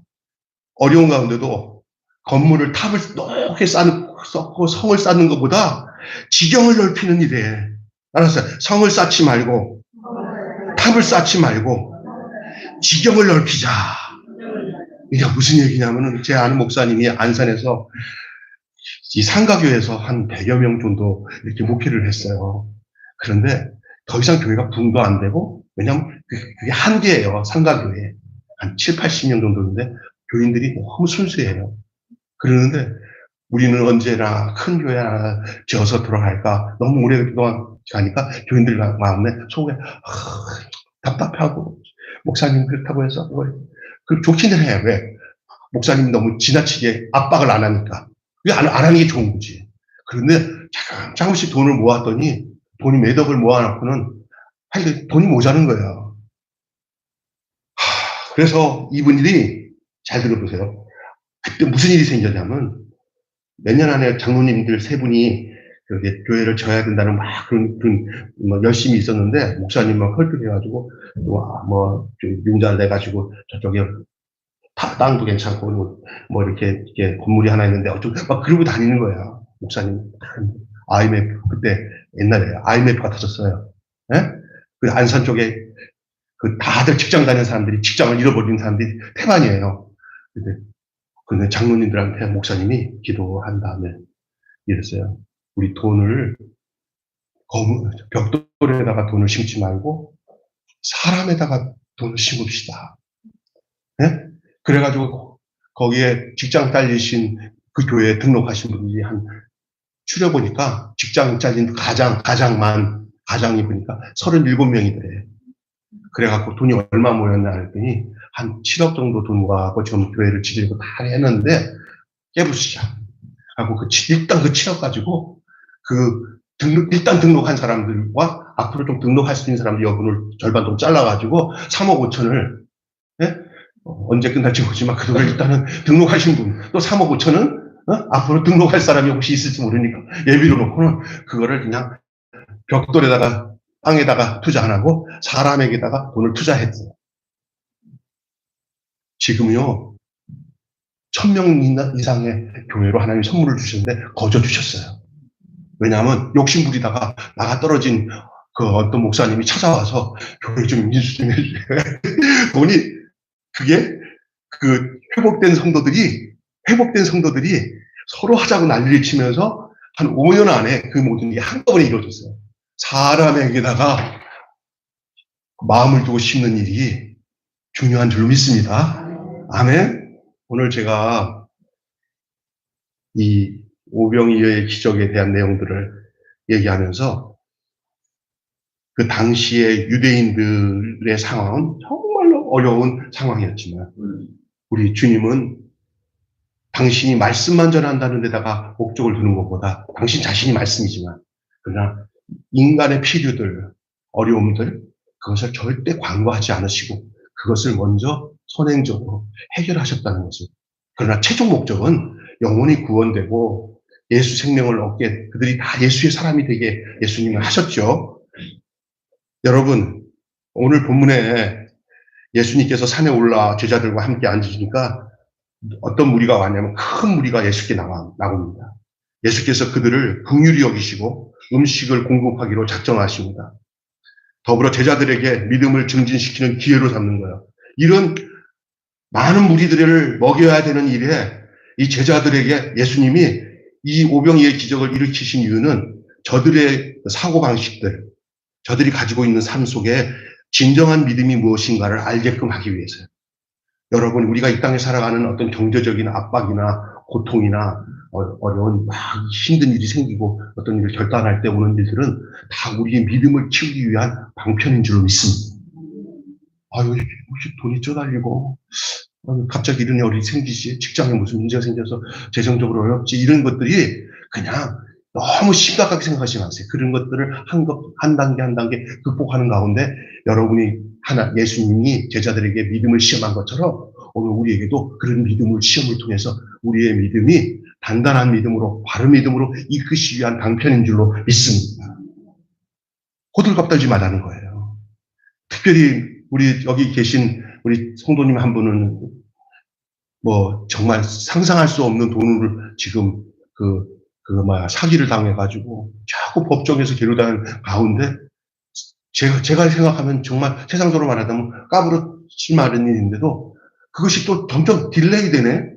어려운 가운데도 건물을 탑을 높게 쌓고 성을 쌓는 것보다 지경을 넓히는 일에 알았어요. 성을 쌓지 말고 탑을 쌓지 말고 지경을 넓히자. 이게 무슨 얘기냐면은 제 아는 목사님이 안산에서 이 상가교회에서 한 100여 명 정도 이렇게 목회를 했어요. 그런데 더 이상 교회가 붕도 안 되고, 왜냐면 그게 한계예요. 상가교회. 한 7, 80명 정도인데 교인들이 너무 순수해요. 그러는데 우리는 언제나 큰 교회 하나 지어서 돌아갈까? 너무 오래동안 가니까 교인들 마음에 속에 답답하고, 목사님 그렇다고 해서 좋기는 해. 왜? 목사님 너무 지나치게 압박을 안 하니까. 그게 안 하는 게 좋은 거지. 그런데 조금씩 돈을 모았더니 돈이 몇 억을 모아놓고는 하여튼 돈이 모자란 거예요. 그래서 이분들이 잘 들어보세요. 그때 무슨 일이 생겼냐면 몇 년 안에 장로님들 세 분이 교회를 져야 된다는 막 그런 열심히 있었는데 목사님 막 헐뜯해가지고 융자를 내가지고 저쪽에 땅도 괜찮고 뭐 이렇게 건물이 하나 있는데 어쩌고 막 그러고 다니는 거야. 목사님 IMF 그때 옛날에 IMF가 터졌어요. 예? 그 안산 쪽에 다들 직장 다니는 사람들이 직장을 잃어버린 사람들이 태반이에요. 근데 장로님들한테 목사님이 기도한 다음에 이랬어요. 우리 돈을 벽돌에다가 돈을 심지 말고 사람에다가 돈을 심읍시다. 네? 그래가지고 거기에 직장 딸리신 그 교회에 등록하신 분들이 추려보니까 직장 잘린 가장이 보니까 37명이더래. 그래갖고 돈이 얼마 모였나 했더니 한 7억 정도 돈 모아갖고 지금 교회를 지지고 다 했는데 깨부수자 하고 일단 그 7억 가지고 일단 등록한 사람들과 앞으로 좀 등록할 수 있는 사람들 여분을 절반 좀 잘라가지고 3억 5천을 예? 언제 끝날지 모르지만 그 돈을 일단은 등록하신 분 또 3억 5천은 앞으로 등록할 사람이 혹시 있을지 모르니까 예비로 놓고는 그거를 그냥 벽돌에다가 땅에다가 투자 안 하고 사람에게다가 돈을 투자했어요. 지금요 1000명 이상의 교회로 하나님이 선물을 주셨는데 거저 주셨어요. 왜냐하면 욕심 부리다가 나가 떨어진 그 어떤 목사님이 찾아와서 교회 좀 인수 좀 해주세요. 돈이 그게 회복된 성도들이 서로 하자고 난리를 치면서 한 5년 안에 그 모든 게 한꺼번에 이루어졌어요. 사람에게다가 마음을 두고 심는 일이 중요한 줄 믿습니다. 아멘. 오늘 제가 이 오병이어의 기적에 대한 내용들을 얘기하면서 그 당시의 유대인들의 상황은 정말로 어려운 상황이었지만 우리 주님은 당신이 말씀만 전한다는 데다가 목적을 두는 것보다 당신 자신이 말씀이지만 그러나 인간의 필요들, 어려움들 그것을 절대 관과하지 않으시고 그것을 먼저 선행적으로 해결하셨다는 것을. 그러나 최종 목적은 영혼이 구원되고 예수 생명을 얻게 그들이 다 예수의 사람이 되게 예수님은 하셨죠. 여러분 오늘 본문에 예수님께서 산에 올라 제자들과 함께 앉으시니까 어떤 무리가 왔냐면 큰 무리가 예수께 나옵니다. 예수께서 그들을 긍휼히 여기시고 음식을 공급하기로 작정하십니다. 더불어 제자들에게 믿음을 증진시키는 기회로 삼는 거예요. 이런 많은 무리들을 먹여야 되는 일에 이 제자들에게 예수님이 이 오병이의 기적을 일으키신 이유는 저들의 사고방식들, 저들이 가지고 있는 삶 속에 진정한 믿음이 무엇인가를 알게끔 하기 위해서요. 여러분, 우리가 이 땅에 살아가는 어떤 경제적인 압박이나 고통이나 어려운 막 힘든 일이 생기고 어떤 일을 결단할 때 오는 일들은 다 우리의 믿음을 키우기 위한 방편인 줄 믿습니다. 요즘 돈이 쪼달리고 갑자기 이런 일이 생기지, 직장에 무슨 문제가 생겨서 재정적으로 어렵지, 이런 것들이 그냥 너무 심각하게 생각하지 마세요. 그런 것들을 한 단계 한 단계 극복하는 가운데 여러분이 예수님이 제자들에게 믿음을 시험한 것처럼 오늘 우리에게도 그런 믿음을 시험을 통해서 우리의 믿음이 단단한 믿음으로 바른 믿음으로 이끄시기 위한 방편인 줄로 믿습니다. 호들갑 떨지 말라는 거예요. 특별히 우리 여기 계신 우리 성도님 한 분은 뭐 정말 상상할 수 없는 돈을 지금 사기를 당해가지고 자꾸 법정에서 계류다는 가운데 제가 생각하면 정말 세상적으로 말하자면 까부러칠 만한 일인데도 그것이 또 점점 딜레이 되네.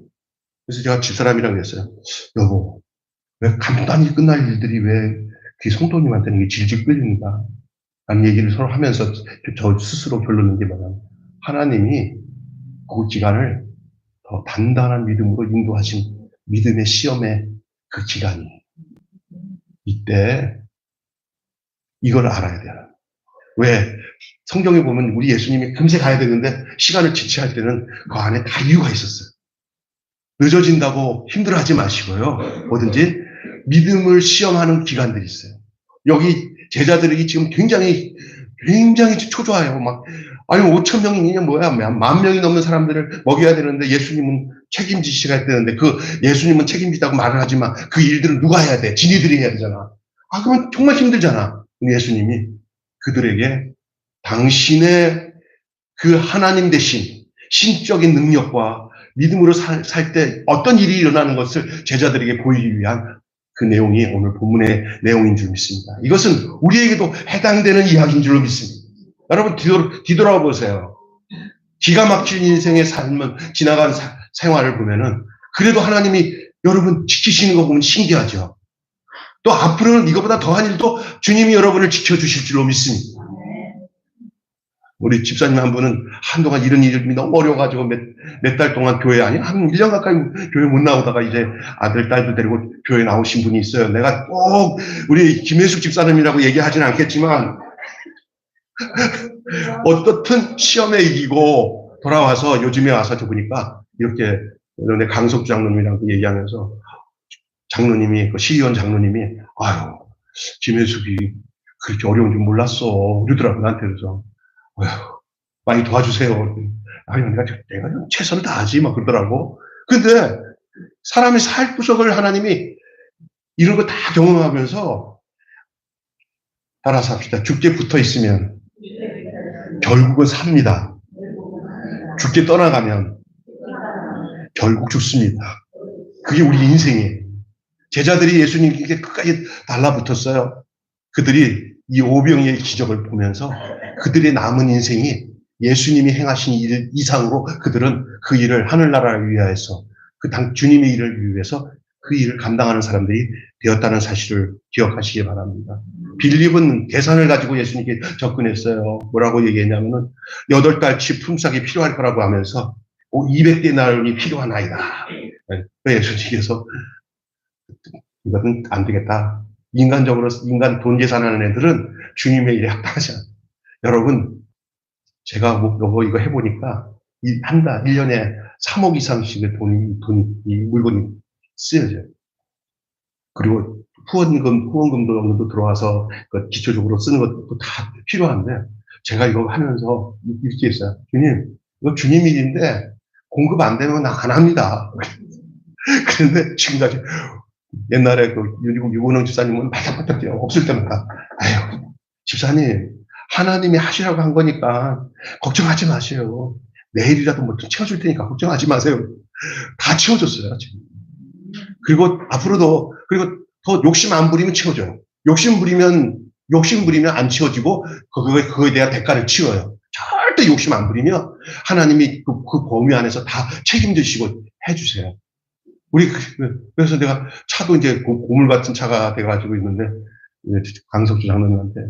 그래서 제가 집사람이랑 그랬어요. 여보, 왜 간단히 끝날 일들이 왜 그 성도님한테는 이게 질질 끌립니까? 라는 얘기를 서로 하면서 저 스스로 결론을 내면 하나님이 그 기간을 더 단단한 믿음으로 인도하신 믿음의 시험의 그 기간이 이때 이걸 알아야 돼요. 왜? 성경에 보면 우리 예수님이 금세 가야 되는데 시간을 지체할 때는 그 안에 다 이유가 있었어요. 늦어진다고 힘들어하지 마시고요. 뭐든지 믿음을 시험하는 기간들이 있어요. 여기 제자들이 지금 굉장히 초조해요. 아니 5천 명이냐 뭐야, 10,000명이 넘는 사람들을 먹여야 되는데 예수님은 책임지시가 되는데 그 예수님은 책임지다고 말을 하지만 그 일들은 누가 해야 돼? 지니들이 해야 되잖아. 그러면 정말 힘들잖아. 예수님이 그들에게 당신의 그 하나님 대신 신적인 능력과 믿음으로 살 때 어떤 일이 일어나는 것을 제자들에게 보이기 위한 그 내용이 오늘 본문의 내용인 줄 믿습니다. 이것은 우리에게도 해당되는 이야기인 줄로 믿습니다. 여러분 뒤돌아 보세요. 기가 막힌 인생의 삶은 지나간 생활을 보면은 그래도 하나님이 여러분 지키시는 거 보면 신기하죠. 또 앞으로는 이거보다 더한 일도 주님이 여러분을 지켜주실 줄로 믿습니다. 우리 집사님 한 분은 한동안 이런 일이 너무 어려워가지고 몇 달 동안 교회 한 1년 가까이 교회 못 나오다가 이제 아들, 딸도 데리고 교회 나오신 분이 있어요. 내가 꼭 우리 김혜숙 집사님이라고 얘기하지는 않겠지만 어떻든 시험에 이기고 돌아와서 요즘에 와서 보니까 이렇게 강석주 장로님이랑 얘기하면서 장로님이, 그 시의원 장로님이 아유, 김혜숙이 그렇게 어려운 줄 몰랐어. 그러더라고, 나한테. 그래서 아휴, 많이 도와주세요. 아니, 내가 최선을 다하지, 막 그러더라고. 근데 사람의 살 구석을 하나님이 이런 거 다 경험하면서 따라서 합시다. 죽게 붙어 있으면 결국은 삽니다. 죽게 떠나가면 결국 죽습니다. 그게 우리 인생이에요. 제자들이 예수님께 끝까지 달라붙었어요. 그들이 이 오병이의 기적을 보면서 그들의 남은 인생이 예수님이 행하신 일 이상으로 그들은 그 일을 하늘나라를 위하여서 주님의 일을 위해서 그 일을 감당하는 사람들이 되었다는 사실을 기억하시기 바랍니다. 빌립은 계산을 가지고 예수님께 접근했어요. 뭐라고 얘기했냐면은 8달치 품삯이 필요할 거라고 하면서 200데나리온이 필요하나이다. 예수님께서 이것은 안 되겠다. 인간 돈 계산하는 애들은 주님의 일에 합당하지 않아요. 여러분, 제가 이거 해보니까 한 달, 1년에 3억 이상씩의 이 물건이 쓰여져요. 그리고 후원금도 어느 정도 들어와서 기초적으로 쓰는 것도 다 필요한데, 제가 이거 하면서 이렇게 했어요. 주님, 이거 주님 일인데, 공급 안 되면 안 합니다. 그런데 지금까지 옛날에 유근홍 집사님은 바닥바닥 뛰어 없을 때마다 아유 집사님 하나님이 하시라고 한 거니까 걱정하지 마세요. 내일이라도 뭐 좀 채워줄 테니까 걱정하지 마세요. 다 채워줬어요 지금. 그리고 앞으로도 그리고 더 욕심 안 부리면 채워줘요. 욕심 부리면 안 채워지고 그거에 대한 대가를 치워요. 절대 욕심 안 부리면 하나님이 그 범위 안에서 다 책임지시고 해주세요. 그래서 내가 차도 이제 고물 같은 차가 돼가지고 있는데, 강석주 장로님한테,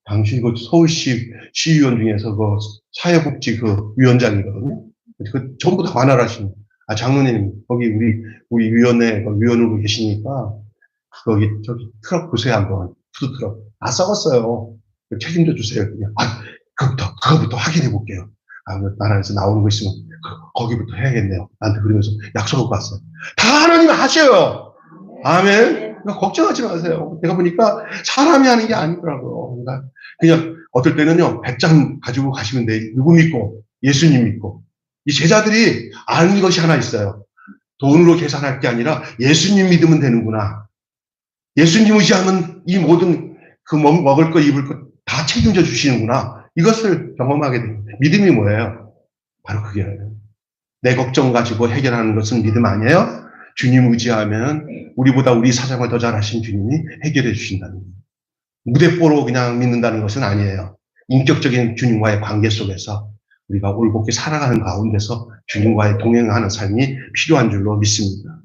당신 서울시 시의원 중에서 사회복지 위원장이거든요. 전부 다 관할하시는. 장로님, 거기 우리 위원으로 계시니까, 저기 트럭 보세요, 한번. 푸드트럭. 썩었어요. 책임져 주세요. 그거부터 확인해 볼게요. 나라에서 나오는 거 있으면, 거기부터 해야겠네요. 나한테 그러면서 약속을 받았어요. 다 하나님 하셔요. 아멘. 그러니까 걱정하지 마세요. 내가 보니까 사람이 하는 게 아니더라고요. 그냥 어떨 때는요, 100장 가지고 가시면 돼. 누구 믿고? 예수님 믿고. 이 제자들이 아는 것이 하나 있어요. 돈으로 계산할 게 아니라 예수님 믿으면 되는구나. 예수님 의지하면 이 모든 그 먹을 거 입을 거 다 책임져 주시는구나. 이것을 경험하게 됩니다. 믿음이 뭐예요? 바로 그게요. 내 걱정 가지고 해결하는 것은 믿음 아니에요? 주님 의지하면 우리보다 우리 사정을 더 잘하신 주님이 해결해 주신다는 거예요. 무대뽀로 그냥 믿는다는 것은 아니에요. 인격적인 주님과의 관계 속에서 우리가 올곧게 살아가는 가운데서 주님과의 동행하는 삶이 필요한 줄로 믿습니다.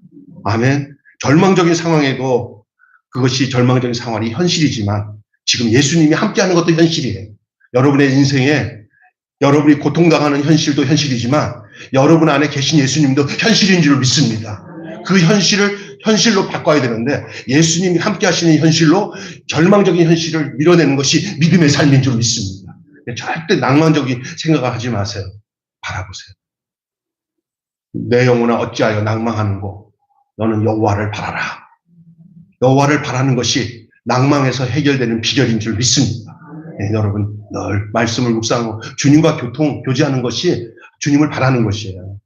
아멘. 절망적인 상황에도 그것이 절망적인 상황이 현실이지만 지금 예수님이 함께하는 것도 현실이에요. 여러분의 인생에 여러분이 고통당하는 현실도 현실이지만 여러분 안에 계신 예수님도 현실인 줄 믿습니다. 그 현실을 현실로 바꿔야 되는데 예수님이 함께 하시는 현실로 절망적인 현실을 밀어내는 것이 믿음의 삶인 줄 믿습니다. 절대 낭만적인 생각을 하지 마세요. 바라보세요. 내 영혼아 어찌하여 낭망하는고 너는 여호와를 바라라. 여호와를 바라는 것이 낭망에서 해결되는 비결인 줄 믿습니다. 네, 여러분 늘 말씀을 묵상하고 주님과 교제하는 것이 주님을 바라는 것이에요.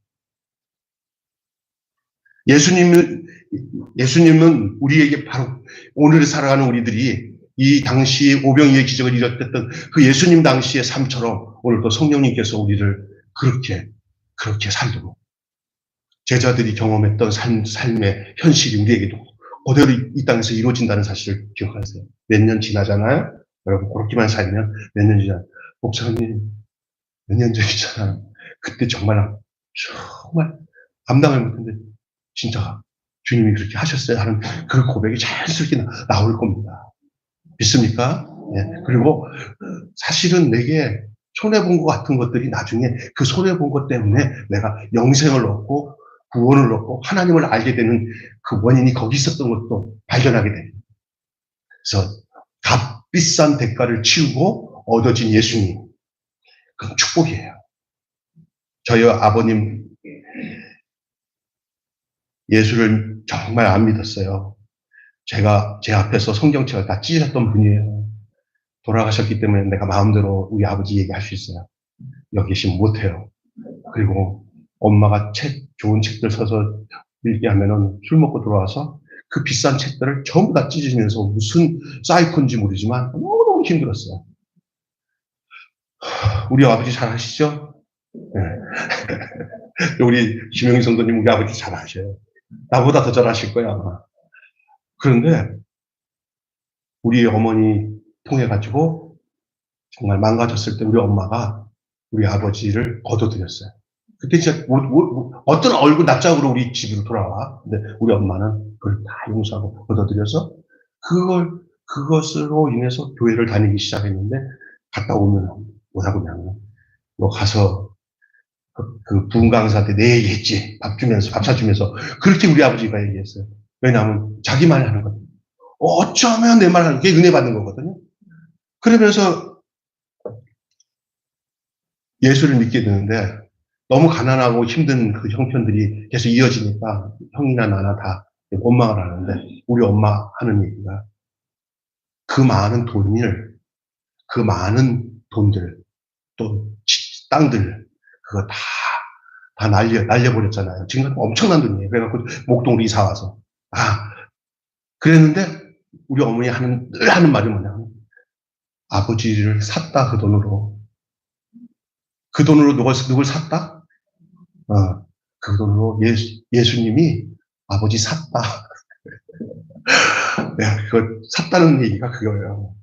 예수님은 우리에게 바로 오늘 살아가는 우리들이 이 당시 오병이의 기적을 이뤘던 그 예수님 당시의 삶처럼 오늘도 성령님께서 우리를 그렇게 살도록 제자들이 경험했던 삶의 현실이 우리에게도 그대로 이 땅에서 이루어진다는 사실을 기억하세요. 몇 년 지나잖아요. 여러분 그렇게만 살면 몇 년 지나 목사님 몇 년 전이잖아요. 그때 정말 감당을 못했는데 진짜 주님이 그렇게 하셨어요 하는 그 고백이 자연스럽게 나올 겁니다. 믿습니까? 네. 그리고 사실은 내게 손해본 것 같은 것들이 나중에 그 손해본 것 때문에 내가 영생을 얻고 구원을 얻고 하나님을 알게 되는 그 원인이 거기 있었던 것도 발견하게 됩니다. 그래서 값비싼 대가를 치르고 얻어진 예수님, 그건 축복이에요. 저희 아버님 예수를 정말 안 믿었어요. 제 앞에서 성경책을 다 찢으셨던 분이에요. 돌아가셨기 때문에 내가 마음대로 우리 아버지 얘기할 수 있어요. 여기 계시면 못해요. 그리고 엄마가 좋은 책들 써서 읽게 하면은 술 먹고 들어와서 그 비싼 책들을 전부 다 찢으면서 무슨 사이코인지 모르지만 너무너무 힘들었어요. 우리 아버지 잘 아시죠? 네. 우리 김영희 성도님 우리 아버지 잘 아셔요. 나보다 더 잘 아실 거야 아마. 그런데 우리 어머니 통해가지고 정말 망가졌을 때 우리 엄마가 우리 아버지를 거둬들였어요. 그때 진짜 어떤 얼굴 낯짝으로 우리 집으로 돌아와. 근데 우리 엄마는 그걸 다 용서하고 거둬들여서 그것으로 인해서 교회를 다니기 시작했는데 갔다 오면 뭐라고 하냐면 너 가서 그 부흥 강사한테 내 얘기했지. 밥 사주면서 그렇게 우리 아버지가 얘기했어요. 왜냐하면 자기 말 하는 거예요. 어쩌면 내 말 하는 게 은혜 받는 거거든요. 그러면서 예수를 믿게 되는데 너무 가난하고 힘든 그 형편들이 계속 이어지니까 형이나 나나 다 원망을 하는데 우리 엄마 하는 얘기가 그 많은 돈들 또 땅들 그거 다 날려버렸잖아요. 지금 엄청난 돈이에요. 그래갖고 목동으로 이사 와서 그랬는데 우리 어머니 늘 하는 말이 뭐냐면 아버지를 샀다 그 돈으로 누굴 샀다? 그 돈으로 예수님이 아버지 샀다. 그걸 샀다는 얘기가 그거예요.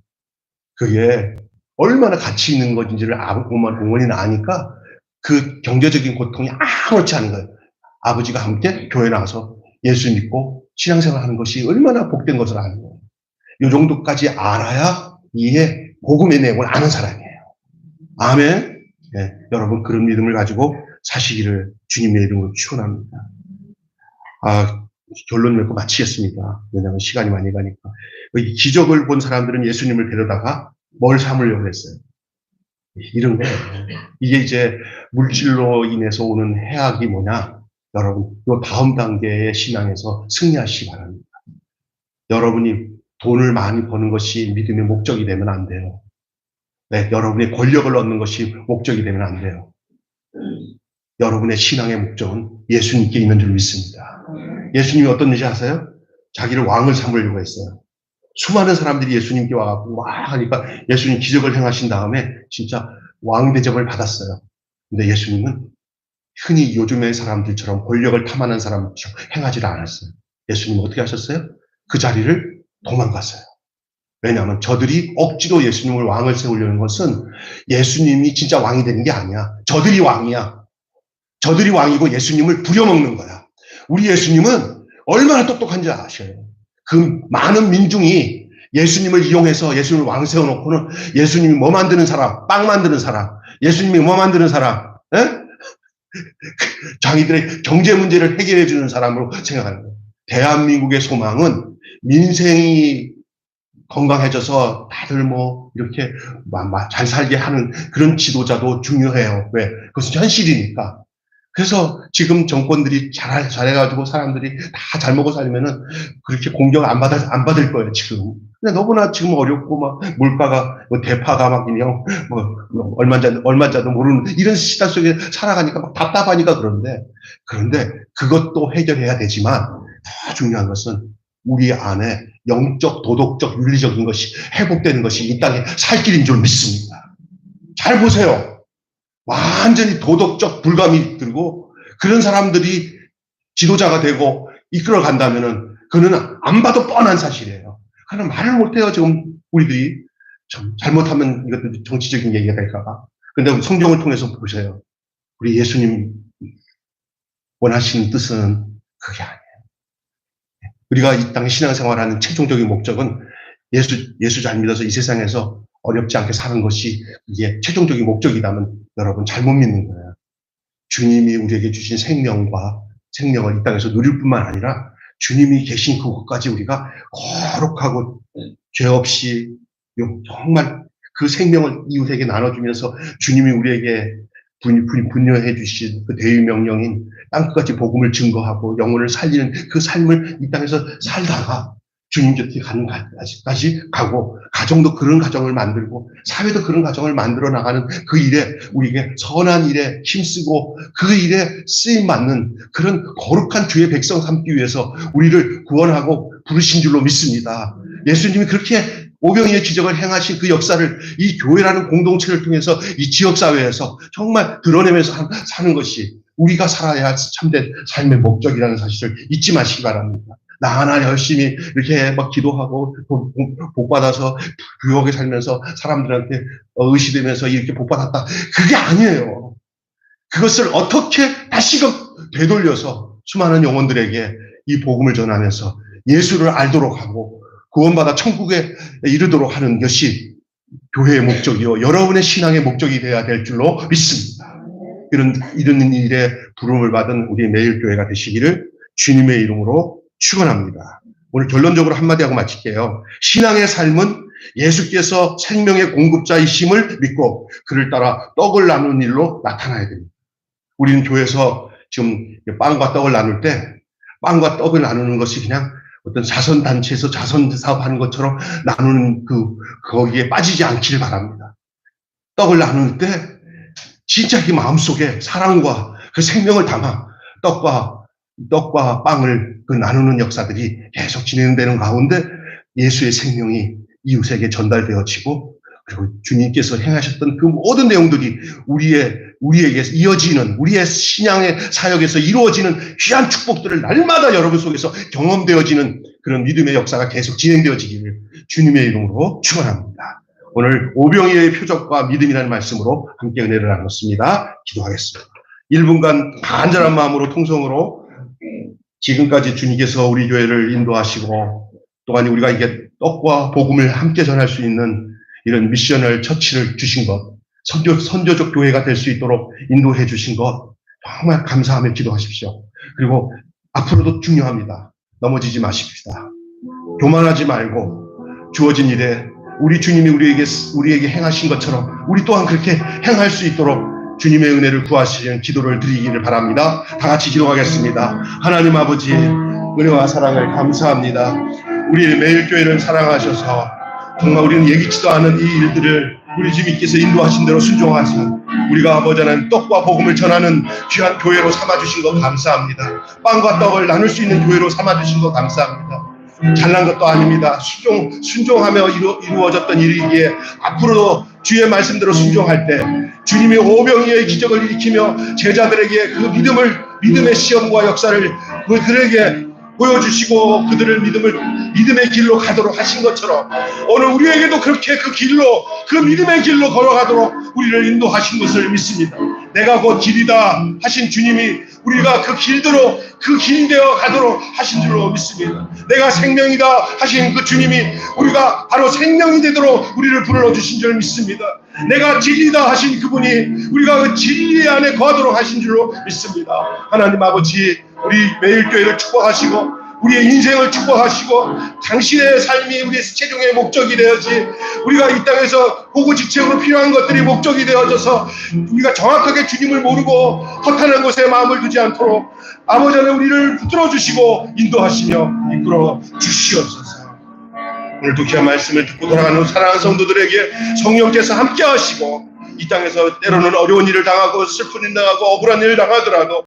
그게 얼마나 가치 있는 것인지를 어머니는 아니까 그 경제적인 고통이 아무렇지 않은 거예요. 아버지가 함께 교회 나와서 예수 믿고 신앙생활 하는 것이 얼마나 복된 것을 아는 거예요. 이 정도까지 알아야 이게 복음의 내용을 아는 사람이에요. 아멘. 네, 여러분 그런 믿음을 가지고 사시기를 주님의 이름으로 축원합니다. 결론 맺고 마치겠습니다. 왜냐하면 시간이 많이 가니까. 기적을 본 사람들은 예수님을 데려다가 뭘 삼으려고 했어요. 이런 거예요. 이게 이제 물질로 인해서 오는 해악이 뭐냐? 여러분, 이 다음 단계의 신앙에서 승리하시기 바랍니다. 여러분이 돈을 많이 버는 것이 믿음의 목적이 되면 안 돼요. 네, 여러분의 권력을 얻는 것이 목적이 되면 안 돼요. 여러분의 신앙의 목적은 예수님께 있는 줄 믿습니다. 예수님이 어떤 일이 하세요? 자기를 왕을 삼으려고 했어요. 수많은 사람들이 예수님께 와갖고 막 하니까 예수님 기적을 행하신 다음에 진짜 왕 대접을 받았어요. 근데 예수님은 흔히 요즘의 사람들처럼 권력을 탐하는 사람처럼 행하지를 않았어요. 예수님은 어떻게 하셨어요? 그 자리를 도망갔어요. 왜냐하면 저들이 억지로 예수님을 왕을 세우려는 것은 예수님이 진짜 왕이 되는 게 아니야. 저들이 왕이야. 저들이 왕이고 예수님을 부려먹는 거야. 우리 예수님은 얼마나 똑똑한지 아셔요. 그 많은 민중이 예수님을 이용해서 예수님을 왕 세워놓고는 예수님이 뭐 만드는 사람, 빵 만드는 사람, 예수님이 뭐 만드는 사람, 자기들의 경제 문제를 해결해 주는 사람으로 생각하는 거예요. 대한민국의 소망은 민생이 건강해져서 다들 뭐 이렇게 잘 살게 하는 그런 지도자도 중요해요. 왜? 그것은 현실이니까. 그래서 지금 정권들이 잘해가지고 사람들이 다 잘 먹고 살면은 그렇게 공격을 안 받을 거예요, 지금. 근데 너무나 지금 어렵고 막 물가가, 뭐 대파가 막 그냥 뭐 얼마짜도 모르는 이런 시대 속에 살아가니까 막 답답하니까 그런데 그것도 해결해야 되지만 더 중요한 것은 우리 안에 영적, 도덕적, 윤리적인 것이 회복되는 것이 이 땅에 살 길인 줄 믿습니다. 잘 보세요. 완전히 도덕적 불감이 들고 그런 사람들이 지도자가 되고 이끌어 간다면은 그는 안 봐도 뻔한 사실이에요. 그러나 말을 못해요. 지금 우리들이 좀 잘못하면 이것도 정치적인 얘기가 될까봐. 근데 성경을 통해서 보세요. 우리 예수님 원하시는 뜻은 그게 아니에요. 우리가 이 땅에 신앙생활하는 최종적인 목적은 예수 잘 믿어서 이 세상에서 어렵지 않게 사는 것이 이게 최종적인 목적이라면 여러분 잘못 믿는 거예요. 주님이 우리에게 주신 생명을 이 땅에서 누릴 뿐만 아니라 주님이 계신 그곳까지 우리가 거룩하고 죄 없이 정말 그 생명을 이웃에게 나눠주면서 주님이 우리에게 분여해 주신 그 대의 명령인 땅끝까지 복음을 증거하고 영혼을 살리는 그 삶을 이 땅에서 살다가 주님 곁에 가는 까지 가고 가정도 그런 가정을 만들고 사회도 그런 가정을 만들어 나가는 그 일에 우리에게 선한 일에 힘쓰고 그 일에 쓰임 받는 그런 거룩한 주의 백성 삼기 위해서 우리를 구원하고 부르신 줄로 믿습니다. 예수님이 그렇게 오병이의 기적을 행하신 그 역사를 이 교회라는 공동체를 통해서 이 지역사회에서 정말 드러내면서 사는 것이 우리가 살아야 할 참된 삶의 목적이라는 사실을 잊지 마시기 바랍니다. 나 하나 열심히 이렇게 막 기도하고 복받아서 부유하게 살면서 사람들한테 의시되면서 이렇게 복받았다. 그게 아니에요. 그것을 어떻게 다시금 되돌려서 수많은 영혼들에게 이 복음을 전하면서 예수를 알도록 하고 구원받아 천국에 이르도록 하는 것이 교회의 목적이요. 여러분의 신앙의 목적이 되어야 될 줄로 믿습니다. 이런 일에 부름을 받은 우리 매일교회가 되시기를 주님의 이름으로 축원합니다. 오늘 결론적으로 한마디 하고 마칠게요. 신앙의 삶은 예수께서 생명의 공급자이심을 믿고 그를 따라 떡을 나누는 일로 나타나야 됩니다. 우리는 교회에서 지금 빵과 떡을 나눌 때 빵과 떡을 나누는 것이 그냥 어떤 자선단체에서 자선사업하는 것처럼 나누는 거기에 빠지지 않기를 바랍니다. 떡을 나눌 때 진짜 그 마음속에 사랑과 그 생명을 담아 떡과 빵을 나누는 역사들이 계속 진행되는 가운데 예수의 생명이 이웃에게 전달되어지고 그리고 주님께서 행하셨던 그 모든 내용들이 우리에게 이어지는 우리의 신앙의 사역에서 이루어지는 귀한 축복들을 날마다 여러분 속에서 경험되어지는 그런 믿음의 역사가 계속 진행되어지기를 주님의 이름으로 축원합니다. 오늘 오병이의 표적과 믿음이라는 말씀으로 함께 은혜를 나눴습니다. 기도하겠습니다. 1분간 간절한 마음으로 통성으로 지금까지 주님께서 우리 교회를 인도하시고 또한 우리가 이게 떡과 복음을 함께 전할 수 있는 이런 미셔널 처치를 주신 것, 선교적 교회가 될 수 있도록 인도해 주신 것 정말 감사하며 기도하십시오. 그리고 앞으로도 중요합니다. 넘어지지 마십시다. 교만하지 말고 주어진 일에 우리 주님이 우리에게 행하신 것처럼 우리 또한 그렇게 행할 수 있도록 주님의 은혜를 구하시는 기도를 드리기를 바랍니다. 다 같이 기도하겠습니다. 하나님 아버지 은혜와 사랑을 감사합니다. 우리의 매일교회를 사랑하셔서 정말 우리는 예기치도 않은 이 일들을 우리 주님께서 인도하신 대로 순종하신 우리가 아버지 하나님 떡과 복음을 전하는 귀한 교회로 삼아주신 것 감사합니다. 빵과 떡을 나눌 수 있는 교회로 삼아주신 것 감사합니다. 잘난 것도 아닙니다. 순종하며 이루어졌던 일이기에 앞으로도 주의 말씀대로 순종할 때 주님이 오병이어의 기적을 일으키며 제자들에게 그 믿음의 시험과 역사를 그들에게 보여주시고 그들을 믿음의 길로 가도록 하신 것처럼 오늘 우리에게도 그렇게 그 믿음의 길로 걸어가도록 우리를 인도하신 것을 믿습니다. 내가 곧 길이다 하신 주님이 우리가 그 길대로 그 길 되어 가도록 하신 줄로 믿습니다. 내가 생명이다 하신 그 주님이 우리가 바로 생명이 되도록 우리를 불러주신 줄 믿습니다. 내가 진리다 하신 그분이 우리가 그 진리 안에 거하도록 하신 줄로 믿습니다. 하나님 아버지, 우리 매일교회를 축복하시고 우리의 인생을 축복하시고 당신의 삶이 우리의 최종의 목적이 되어지 우리가 이 땅에서 고고지책으로 필요한 것들이 목적이 되어져서 우리가 정확하게 주님을 모르고 허탄한 곳에 마음을 두지 않도록 아버지 하나님 우리를 붙들어 주시고 인도하시며 이끌어 주시옵소서. 오늘도 귀한 말씀을 듣고 돌아가는 사랑하는 성도들에게 성령께서 함께 하시고 이 땅에서 때로는 어려운 일을 당하고 슬픈 일 당하고 억울한 일을 당하더라도